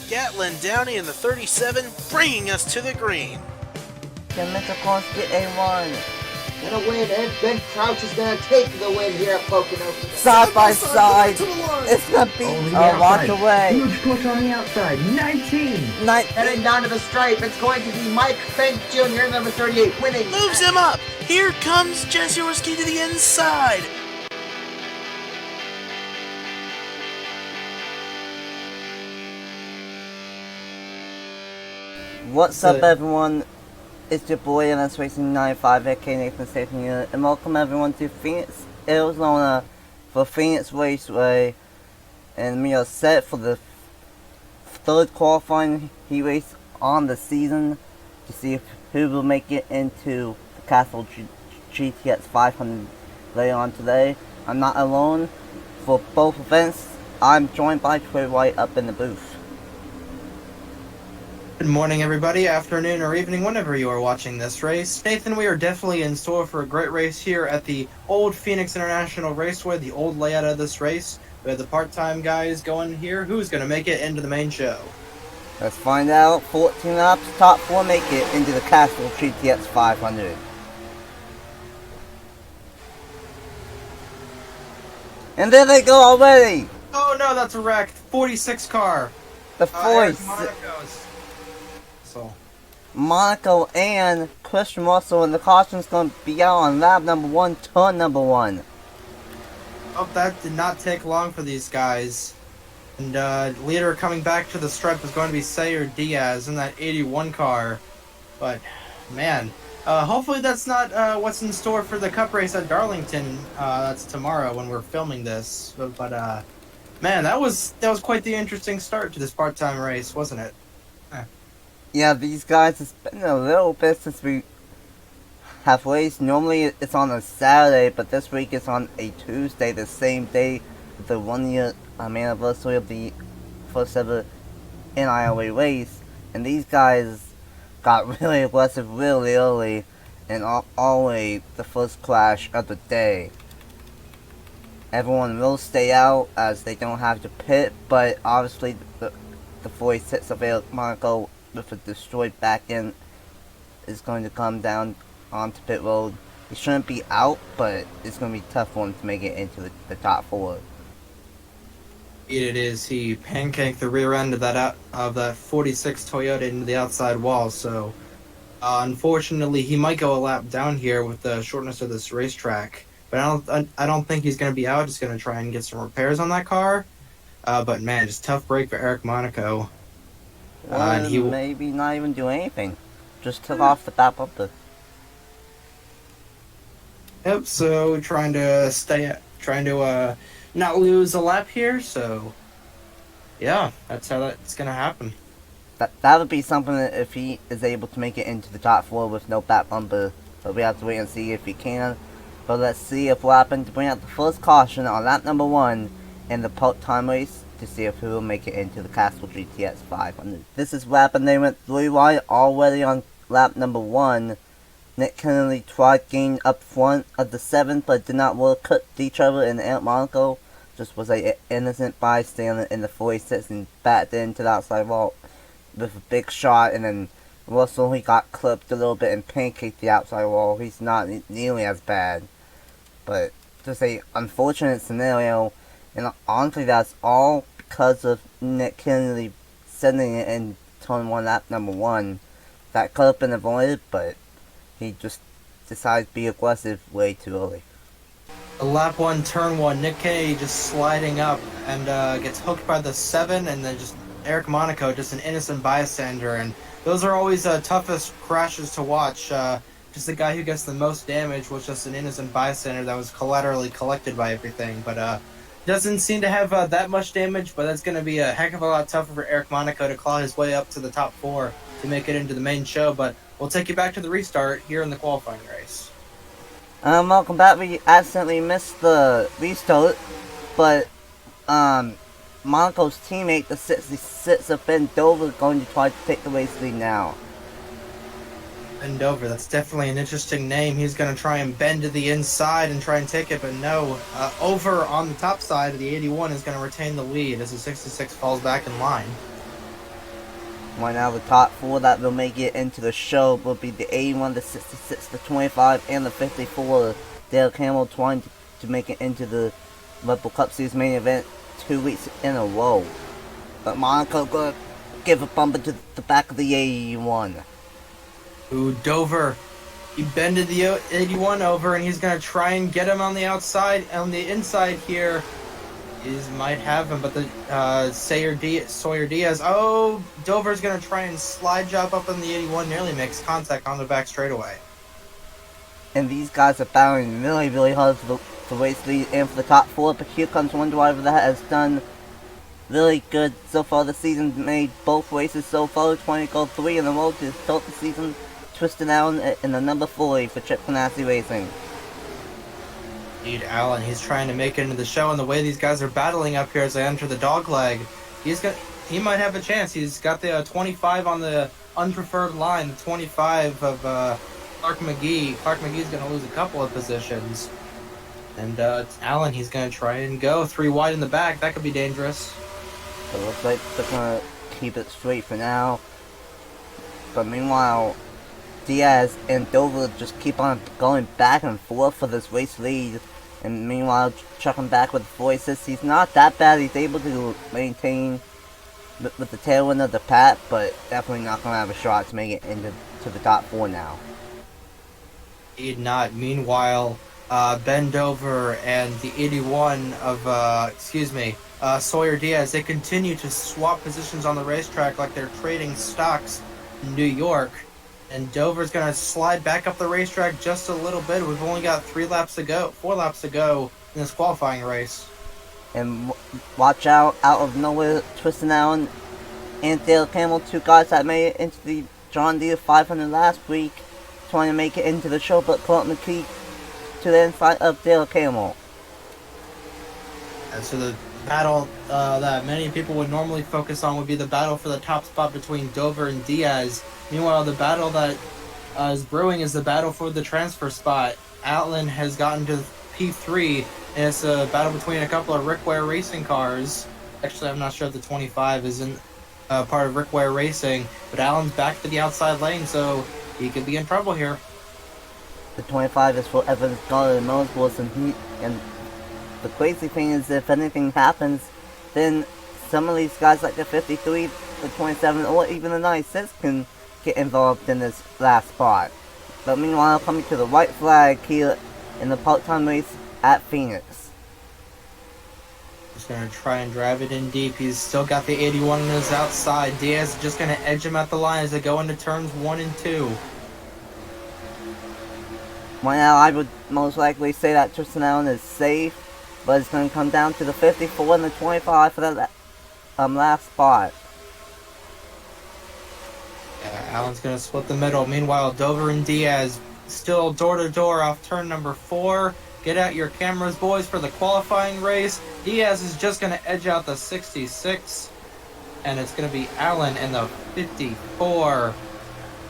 Gatlin Downey in the 37, bringing us to the green. Can Mr. Close get a run? And a win, and Ben Crouch is going to take the win here at Pocono. Side by side, it's going to be a walk away. Huge push on the outside, 19. Heading down to the stripe, it's going to be Mike Fink Jr., number 38, winning. Moves him up. Here comes Jesse Orski to the inside. What's up, everyone? It's your boy NS Racing 95, aka Nathan Station Unit, and welcome everyone to Phoenix, Arizona for Phoenix Raceway. And we are set for the third qualifying heat race on the season to see who will make it into the Castrol GTX 500 later on today. I'm not alone for both events. I'm joined by Trey White up in the booth. Good morning, everybody, afternoon or evening, whenever you are watching this race. Nathan, we are definitely in store for a great race here at the old Phoenix International Raceway, the old layout of this race. We have the part-time guys going here. Who's going to make it into the main show? Let's find out. 14 laps, top 4 make it into the Castrol GTX 500. And there they go already! Oh no, that's a wreck. 46 car. The 46. Monaco and Christian Russell, and the caution's going to be out on lap number 1, turn number 1. Oh, that did not take long for these guys. And leader coming back to the stripe is going to be Sayer Diaz in that 81 car. But, man, hopefully that's not what's in store for the Cup race at Darlington. That's tomorrow when we're filming this. But man, that was quite the interesting start to this part-time race, wasn't it? Yeah, these guys, it's been a little bit since we have raced. Normally it's on a Saturday, but this week it's on a Tuesday, the same day, the 1-year anniversary of the first ever NIRA race. And these guys got really aggressive really early, and always the first crash of the day. Everyone will stay out as they don't have to pit, but obviously the 46 of Eric Monaco with a destroyed back end is going to come down onto pit road. He shouldn't be out, but it's going to be tough for him to make it into the top 4. It is. He pancaked the rear end of that 46 Toyota into the outside wall. So, unfortunately, he might go a lap down here with the shortness of this racetrack. But I don't think he's going to be out. Just going to try and get some repairs on that car. But man, just tough break for Eric Monaco. And he maybe not even do anything. Just took off the back bumper. Yep. So trying to not lose a lap here. So yeah, that's how that's gonna happen. That would be something if he is able to make it into the top 4 with no back bumper. But we have to wait and see if he can. But let's see if we'll happen to bring out the first caution on lap number 1 in the part-time race to see if he will make it into the Castrol GTX 500. This is lap, and they went 3 wide already on lap number 1. Nick Kennedy tried getting up front of the 7th, but did not work. Cut each other, and Eric Monaco just was an innocent bystander in the 46 and backed into the outside wall with a big shot. And then Russell, he got clipped a little bit and pancaked the outside wall. He's not nearly as bad, but just a unfortunate scenario. And honestly, that's all because of Nick Kennedy sending it in turn 1 lap number 1. That could have been avoided, but he just decided to be aggressive way too early. Lap 1, turn 1, Nick Kennedy just sliding up and gets hooked by the 7, and then just Eric Monaco, just an innocent bystander. And those are always the toughest crashes to watch. Just the guy who gets the most damage was just an innocent bystander that was collaterally collected by everything. But doesn't seem to have that much damage, but that's going to be a heck of a lot tougher for Eric Monaco to claw his way up to the top 4 to make it into the main show. But we'll take you back to the restart here in the qualifying race. Welcome back. We accidentally missed the restart, but Monaco's teammate, the 66 of Ben Dover, going to try to take the race lead now. Bend over. That's definitely an interesting name. He's going to try and bend to the inside and try and take it, but no. Over on the top side of the 81 is going to retain the lead as the 66 falls back in line. Right now, the top 4 that will make it into the show will be the 81, the 66, the 25, and the 54. Dale Camel trying to make it into the Red Bull Cup Series main event 2 weeks in a row. But Monaco gonna give a bumper to the back of the 81. Ooh, Dover. He bended the 81 over, and he's going to try and get him on the outside. On the inside here, he might have him, but the Sawyer Diaz. Oh, Dover's going to try and slide job up on the 81, nearly makes contact on the back straightaway. And these guys are battling really, really hard for the race lead and for the top 4. But here comes one driver that has done really good so far this season. Made both races so far, 20 gold 3 in a row to start the season. Twisted Allen in the number 40 for Chip Ganassi Racing. Indeed, Allen. He's trying to make it into the show, and the way these guys are battling up here as they enter the dog leg, he might have a chance. He's got the 25 on the unpreferred line, the 25 of Clark McGee. Clark McGee's going to lose a couple of positions. And Allen, he's going to try and go 3 wide in the back. That could be dangerous. It looks like they're going to keep it straight for now. But meanwhile, Diaz and Dover just keep on going back and forth for this race lead. And meanwhile, chucking back with 4 assists. He's not that bad. He's able to maintain with the tailwind of the pack, but definitely not going to have a shot to make it into the top 4 now. Indeed not. Meanwhile, Ben Dover and the 81 of, Sawyer Diaz, they continue to swap positions on the racetrack like they're trading stocks in New York. And Dover's going to slide back up the racetrack just a little bit. We've only got 4 laps to go in this qualifying race. And watch out of nowhere, Twisted Allen and Dale Camel, 2 guys that made it into the John Deere 500 last week, trying to make it into the show, but Clark McGee to the inside of Dale Camel. And so the battle that many people would normally focus on would be the battle for the top spot between Dover and Diaz. Meanwhile, the battle that is brewing is the battle for the transfer spot. Allen has gotten to P3, and it's a battle between a couple of Rick Ware racing cars. Actually, I'm not sure if the 25 isn't part of Rick Ware Racing, but Allen's back to the outside lane, so he could be in trouble here. The 25 is for Evans, Goddard, and Motorsports, and the crazy thing is, if anything happens, then some of these guys like the 53, the 27, or even the 96 can get involved in this last spot. But meanwhile, coming to the white flag here in the part-time race at Phoenix. Just going to try and drive it in deep. He's still got the 81 on his outside. Diaz is just going to edge him at the line as they go into turns 1 and 2. Right now, I would most likely say that Tristan Allen is safe, but it's going to come down to the 54 and the 25 for that last spot. Yeah, Allen's going to split the middle. Meanwhile, Dover and Diaz still door-to-door off turn number 4. Get out your cameras, boys, for the qualifying race. Diaz is just going to edge out the 66. And it's going to be Allen and the 54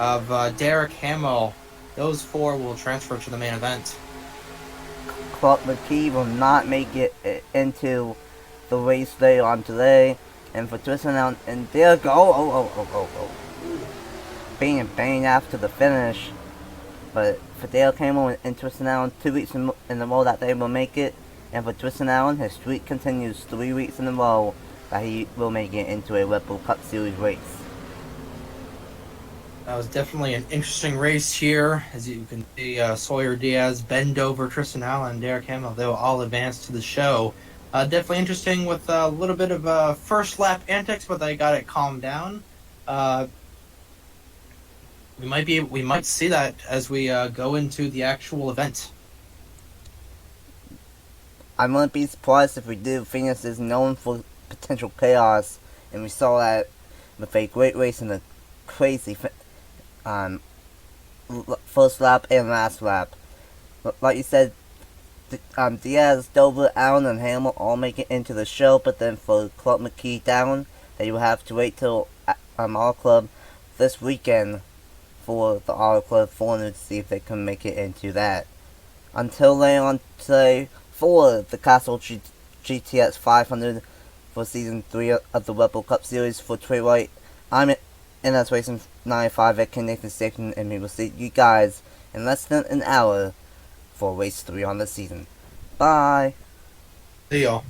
of Derek Hamill. Those 4 will transfer to the main event. Clark McGee will not make it into the race later on today. And for Tristan Allen, and there go, bang after the finish. But for Dale Camel and Tristan Allen, 2 weeks in a row that they will make it. And for Tristan Allen, his streak continues 3 weeks in a row that he will make it into a Red Bull Cup Series race. That was definitely an interesting race here. As you can see, Sawyer Diaz, Ben Dover, Tristan Allen, Derek Hamill, they will all advance to the show. Definitely interesting with a little bit of first lap antics, but they got it calmed down. We might see that as we go into the actual event. I wouldn't be surprised if we do. Phoenix is known for potential chaos, and we saw that with a great race in the crazy first lap and last lap. Like you said, Diaz, Dover, Allen, and Hamill all make it into the show, but then for Clark McGee down, they will have to wait till Auto Club this weekend for the Auto Club 400 to see if they can make it into that. Until later on today, for the Castrol GTX 500 for Season 3 of the Red Bull Cup Series for Trey White, I'm And that's Racing 95 at Kennington Station, and we will see you guys in less than an hour for race 3 on the season. Bye! See y'all.